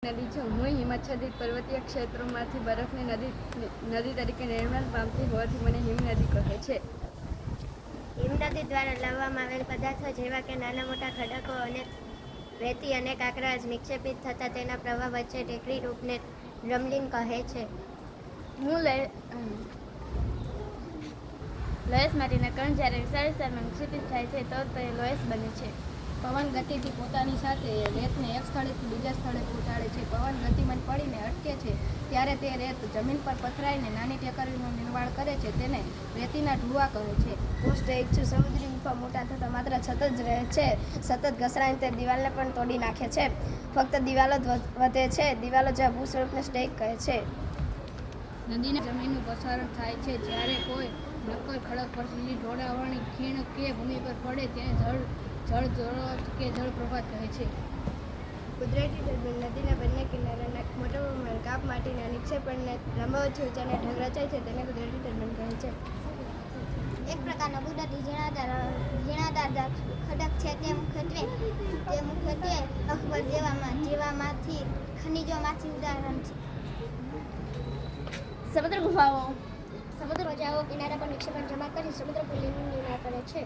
નદી છે. હું હિમચ્છાદિત પર્વતીય ક્ષેત્રોમાંથી બરફની નદી તરીકે નિર્માણ પામતી હોવાથી મને હિમનદી કહે છે. હિમનદી દ્વારા લાવવામાં આવેલ પદાર્થો જેવા કે નાના મોટા ખડકો અને રેતી અને કાંકરા નિક્ષેપિત થતા તેના પ્રવાહ વચ્ચે ટેકરી રૂપને ડ્રમલિન કહે છે. લોયસ માટીના કણ જ્યારે વિશાળ વિસ્તારમાં નિક્ષેપિત થાય છે તો તે લોયસ બને છે. પવન ગતિથી પોતાની સાથે રેતને એક સ્થળેથી બીજા સ્થળે પહોંચાડે છે. પવન ગતિમાન પડીને અટકે છે ત્યારે તે રેત જમીન પર પથરાઈને નાની ટેકરીનું નિર્માણ કરે છે. તેને રેતીના ઢૂવા કહે છે. હું સ્ટેક છું. સમુદ્રી ગુફા મોટા થતા માત્ર છત જ રહે છે. સતત ઘસરાઈને તે દિવાલને પણ તોડી નાખે છે. ફક્ત દિવાલો જ વધે છે. દિવાલો જેવા ભૂસ્વરૂપને સ્ટેક કહે છે. નદીના જમીનનું પ્રસારણ થાય છે. જ્યારે કોઈ નક્કર ખડક પરથી ઢોળાવવાની ખીણ કે ભૂમિ પર પડે તેને જળજરોધ કે જળપ્રપાત કહે છે. કુદરતી ટર્બાઇન નદીના બંને કિનારાના મોટા પ્રમાણમાં કાપ માટીના નિક્ષેપણને લંબાવવાથી ઊંચાને ઢગ રચાય છે તેને કુદરતી ટર્બાઇન કહે છે. એક પ્રકારનો કુદરતી ઝીણાદાર ખડક છે. તે મુખ્યત્વે અખબાર જેવામાંથી ખનિજોમાંથી ઉદાહરણ છે. સમુદ્ર ગુફાઓ સમુદ્ર મજાઓ કિનારા પર નિક્ષેપણ જમા કરી સમુદ્ર પુલ્લીનું નિર્માણ કરે છે.